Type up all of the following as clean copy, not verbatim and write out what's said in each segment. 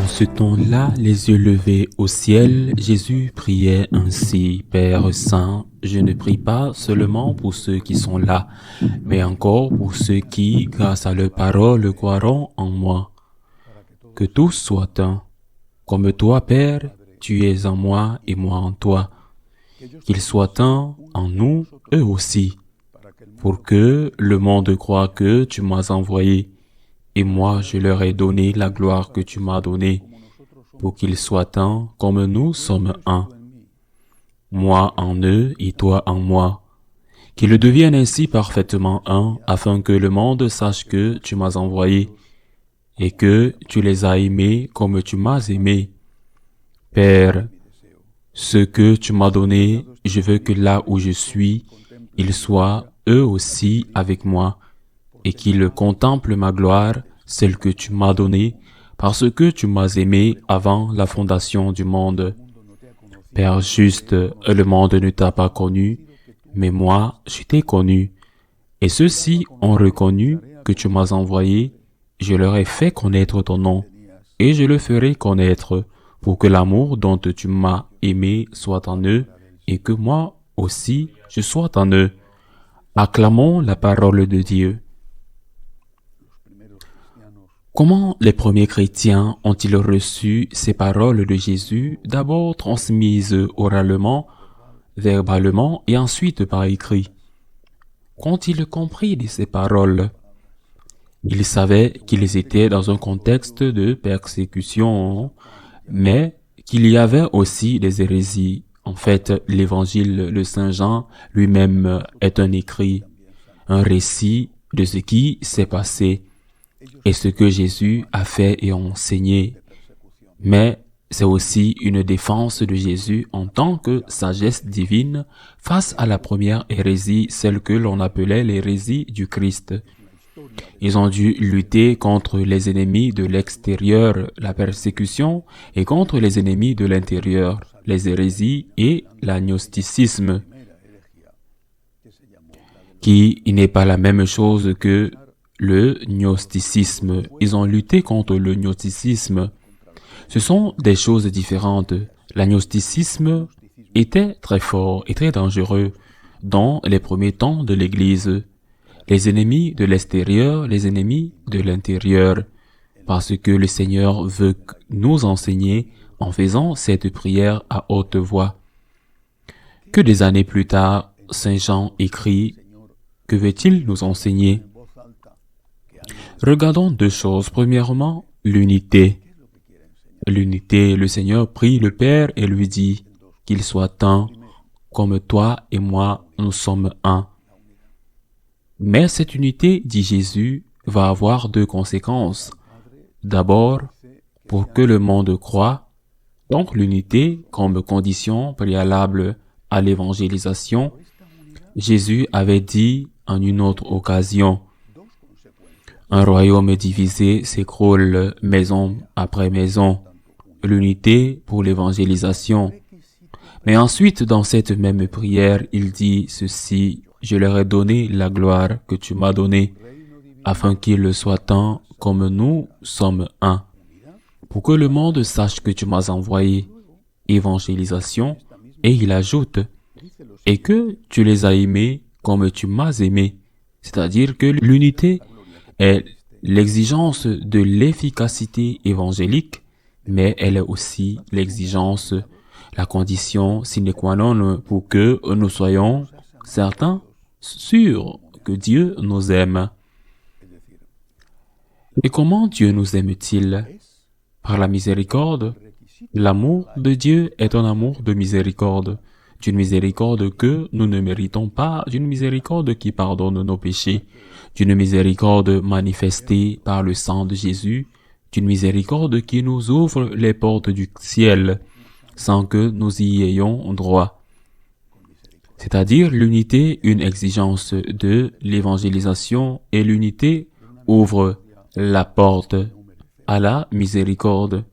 En ce temps-là, les yeux levés au ciel, Jésus priait ainsi, « Père Saint, je ne prie pas seulement pour ceux qui sont là, mais encore pour ceux qui, grâce à leur parole, croiront en moi. Que tous soient un. Comme toi, Père, tu es en moi et moi en toi. Qu'ils soient un en nous, eux aussi, pour que le monde croie que tu m'as envoyé. Et moi, je leur ai donné la gloire que tu m'as donnée, pour qu'ils soient un comme nous sommes un. Moi en eux et toi en moi. Qu'ils deviennent ainsi parfaitement un, afin que le monde sache que tu m'as envoyé, et que tu les as aimés comme tu m'as aimé. Père, ce que tu m'as donné, je veux que là où je suis, ils soient eux aussi avec moi, et qu'ils contemplent ma gloire, celle que tu m'as donnée, parce que tu m'as aimé avant la fondation du monde. Père juste, le monde ne t'a pas connu, mais moi, je t'ai connu. Et ceux-ci ont reconnu que tu m'as envoyé, je leur ai fait connaître ton nom, et je le ferai connaître, pour que l'amour dont tu m'as aimé soit en eux, et que moi aussi je sois en eux. Acclamons la parole de Dieu. Comment les premiers chrétiens ont-ils reçu ces paroles de Jésus, d'abord transmises oralement, verbalement et ensuite par écrit? Qu'ont-ils compris de ces paroles? Ils savaient qu'ils étaient dans un contexte de persécution, mais qu'il y avait aussi des hérésies. En fait, l'évangile de Saint Jean lui-même est un écrit, un récit de ce qui s'est passé et ce que Jésus a fait et enseigné. Mais c'est aussi une défense de Jésus en tant que sagesse divine face à la première hérésie, celle que l'on appelait l'hérésie du Christ. Ils ont dû lutter contre les ennemis de l'extérieur, la persécution, et contre les ennemis de l'intérieur, les hérésies et l'agnosticisme, qui n'est pas la même chose que le gnosticisme. Ils ont lutté contre le gnosticisme. Ce sont des choses différentes. L'agnosticisme était très fort et très dangereux dans les premiers temps de l'Église. Les ennemis de l'extérieur, les ennemis de l'intérieur, parce que le Seigneur veut nous enseigner en faisant cette prière à haute voix. Que des années plus tard, Saint Jean écrit, que veut-il nous enseigner? Regardons deux choses. Premièrement, l'unité. L'unité, le Seigneur prie le Père et lui dit qu'il soit un, comme toi et moi, nous sommes un. Mais cette unité, dit Jésus, va avoir deux conséquences. D'abord, pour que le monde croie, donc l'unité comme condition préalable à l'évangélisation, Jésus avait dit en une autre occasion, un royaume divisé s'écroule maison après maison, l'unité pour l'évangélisation. Mais ensuite, dans cette même prière, il dit ceci, « Je leur ai donné la gloire que tu m'as donnée, afin qu'ils soient un comme nous sommes un, pour que le monde sache que tu m'as envoyé. » Évangélisation, et il ajoute, « Et que tu les as aimés comme tu m'as aimé. » C'est-à-dire que l'unité est l'exigence de l'efficacité évangélique, mais elle est aussi l'exigence, la condition sine qua non pour que nous soyons certains, sûrs que Dieu nous aime. Et comment Dieu nous aime-t-il? Par la miséricorde. L'amour de Dieu est un amour de miséricorde, d'une miséricorde que nous ne méritons pas, d'une miséricorde qui pardonne nos péchés, d'une miséricorde manifestée par le sang de Jésus, d'une miséricorde qui nous ouvre les portes du ciel, sans que nous y ayons droit. C'est-à-dire l'unité, une exigence de l'évangélisation, et l'unité ouvre la porte à la miséricorde.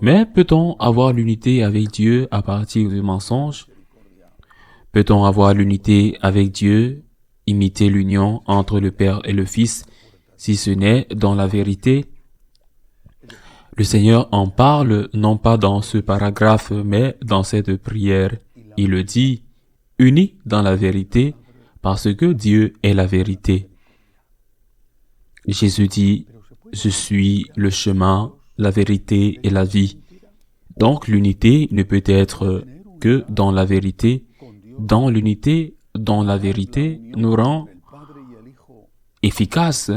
Mais peut-on avoir l'unité avec Dieu à partir du mensonge? Peut-on avoir l'unité avec Dieu, imiter l'union entre le Père et le Fils, si ce n'est dans la vérité? Le Seigneur en parle non pas dans ce paragraphe, mais dans cette prière. Il le dit, unis dans la vérité, parce que Dieu est la vérité. Jésus dit, je suis le chemin, la vérité et la vie. Donc l'unité ne peut être que dans la vérité. Dans l'unité, dans la vérité, nous rend efficaces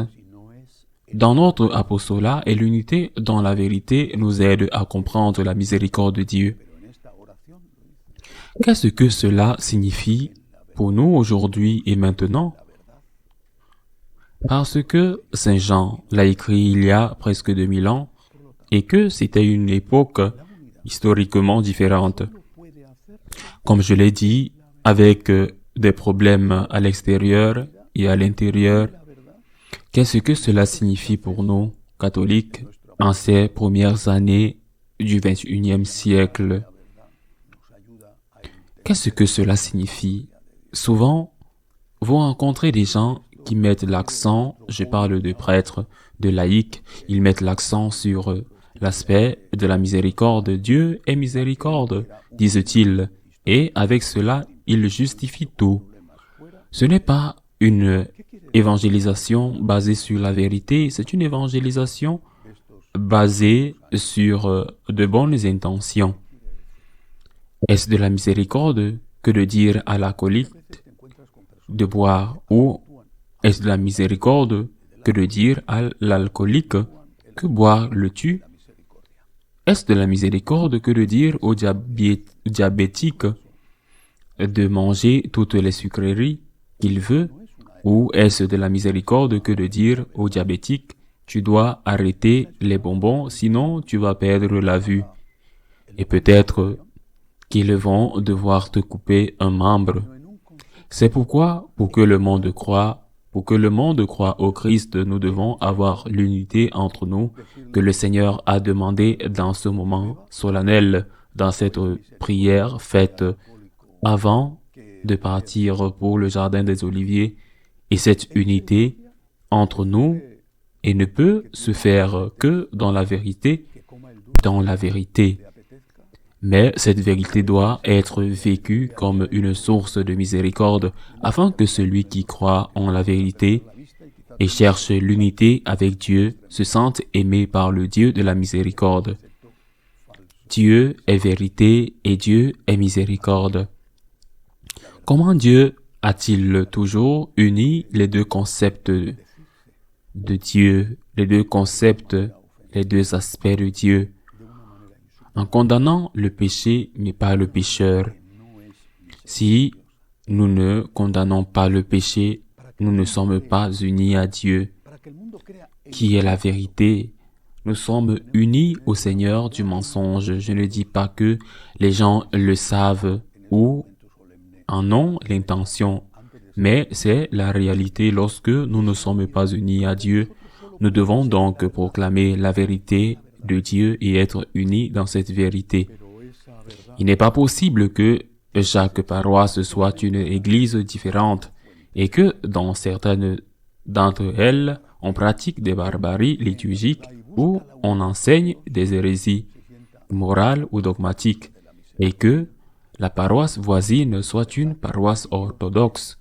dans notre apostolat, et l'unité dans la vérité nous aide à comprendre la miséricorde de Dieu. Qu'est-ce que cela signifie pour nous aujourd'hui et maintenant? Parce que Saint Jean l'a écrit il y a presque 2000 ans et que c'était une époque historiquement différente. Comme je l'ai dit, avec des problèmes à l'extérieur et à l'intérieur, qu'est-ce que cela signifie pour nous, catholiques, en ces premières années du XXIe siècle? Qu'est-ce que cela signifie? Souvent, vous rencontrez des gens qui mettent l'accent, je parle de prêtres, de laïcs, ils mettent l'accent sur l'aspect de la miséricorde. Dieu est miséricorde, disent-ils, et avec cela, ils justifient tout. Ce n'est pas une évangélisation basée sur la vérité, c'est une évangélisation basée sur de bonnes intentions. Est-ce de la miséricorde que de dire à l'alcoolique de boire, ou est-ce de la miséricorde que de dire à l'alcoolique que boire le tue? Est-ce de la miséricorde que de dire au diabétique de manger toutes les sucreries qu'il veut? Ou est-ce de la miséricorde que de dire au diabétique, tu dois arrêter les bonbons, sinon tu vas perdre la vue? Et peut-être qu'ils vont devoir te couper un membre. C'est pourquoi, pour que le monde croie au Christ, nous devons avoir l'unité entre nous que le Seigneur a demandé dans ce moment solennel, dans cette prière faite avant de partir pour le jardin des Oliviers. Et cette unité entre nous et ne peut se faire que dans la vérité, Mais cette vérité doit être vécue comme une source de miséricorde, afin que celui qui croit en la vérité et cherche l'unité avec Dieu se sente aimé par le Dieu de la miséricorde. Dieu est vérité et Dieu est miséricorde. Comment Dieu a-t-il toujours uni les deux concepts de Dieu, les deux concepts, les deux aspects de Dieu? En condamnant le péché, mais pas le pécheur. Si nous ne condamnons pas le péché, nous ne sommes pas unis à Dieu, qui est la vérité. Nous sommes unis au Seigneur du mensonge. Je ne dis pas que les gens le savent ou en ont l'intention, mais c'est la réalité lorsque nous ne sommes pas unis à Dieu. Nous devons donc proclamer la vérité de Dieu et être unis dans cette vérité. Il n'est pas possible que chaque paroisse soit une église différente et que dans certaines d'entre elles, on pratique des barbaries liturgiques ou on enseigne des hérésies morales ou dogmatiques et que la paroisse voisine soit une paroisse orthodoxe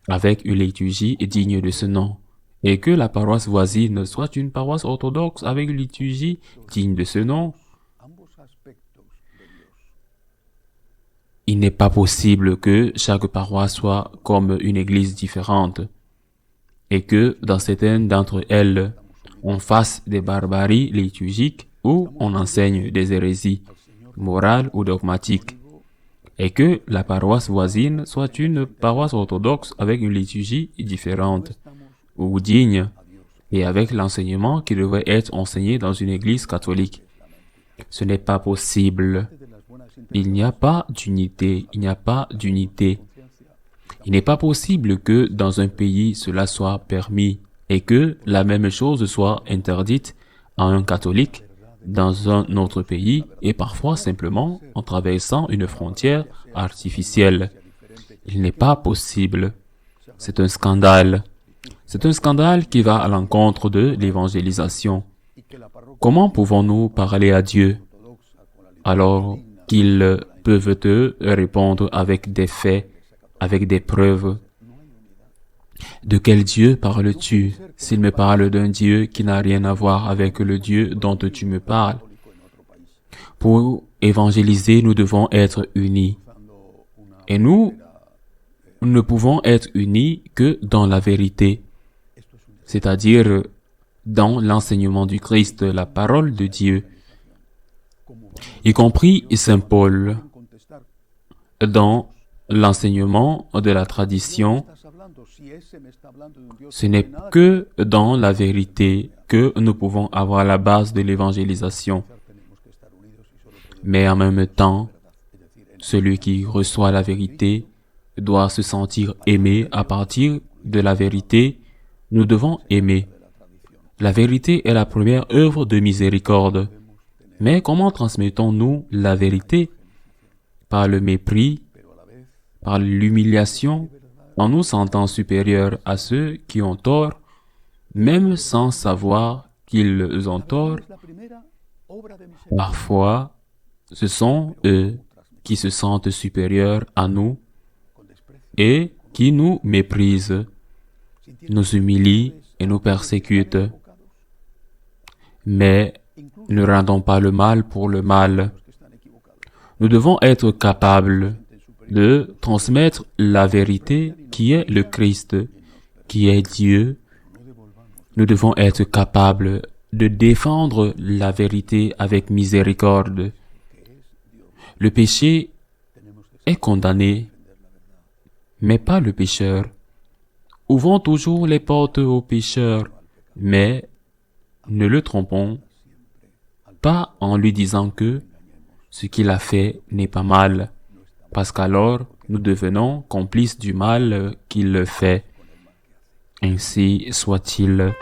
avec une liturgie digne de ce nom, et que la paroisse voisine soit une paroisse orthodoxe avec une liturgie digne de ce nom. Il n'est pas possible que chaque paroisse soit comme une église différente et que dans certaines d'entre elles, on fasse des barbaries liturgiques ou on enseigne des hérésies morales ou dogmatiques, et que la paroisse voisine soit une paroisse orthodoxe avec une liturgie différente ou digne et avec l'enseignement qui devrait être enseigné dans une église catholique. Ce n'est pas possible. Il n'y a pas d'unité. Il n'est pas possible que dans un pays cela soit permis et que la même chose soit interdite à un catholique dans un autre pays et parfois simplement en traversant une frontière artificielle. Il n'est pas possible. C'est un scandale. C'est un scandale qui va à l'encontre de l'évangélisation. Comment pouvons-nous parler à Dieu alors qu'ils peuvent te répondre avec des faits, avec des preuves? De quel Dieu parles-tu s'il me parle d'un Dieu qui n'a rien à voir avec le Dieu dont tu me parles? Pour évangéliser, nous devons être unis. Et nous ne pouvons être unis que dans la vérité, c'est-à-dire dans l'enseignement du Christ, la parole de Dieu, y compris Saint Paul, dans l'enseignement de la tradition. Ce n'est que dans la vérité que nous pouvons avoir la base de l'évangélisation. Mais en même temps, celui qui reçoit la vérité doit se sentir aimé à partir de la vérité. Nous devons aimer. La vérité est la première œuvre de miséricorde. Mais comment transmettons-nous la vérité? Par le mépris, par l'humiliation, en nous sentant supérieurs à ceux qui ont tort, même sans savoir qu'ils ont tort. Parfois, ce sont eux qui se sentent supérieurs à nous et qui nous méprisent, nous humilient et nous persécutent. Mais ne rendons pas le mal pour le mal. Nous devons être capables de transmettre la vérité qui est le Christ, qui est Dieu. Nous devons être capables de défendre la vérité avec miséricorde. Le péché est condamné, mais pas le pécheur. Ouvrons toujours les portes aux pécheurs, mais ne le trompons pas en lui disant que ce qu'il a fait n'est pas mal, parce qu'alors nous devenons complices du mal qu'il fait. Ainsi soit-il.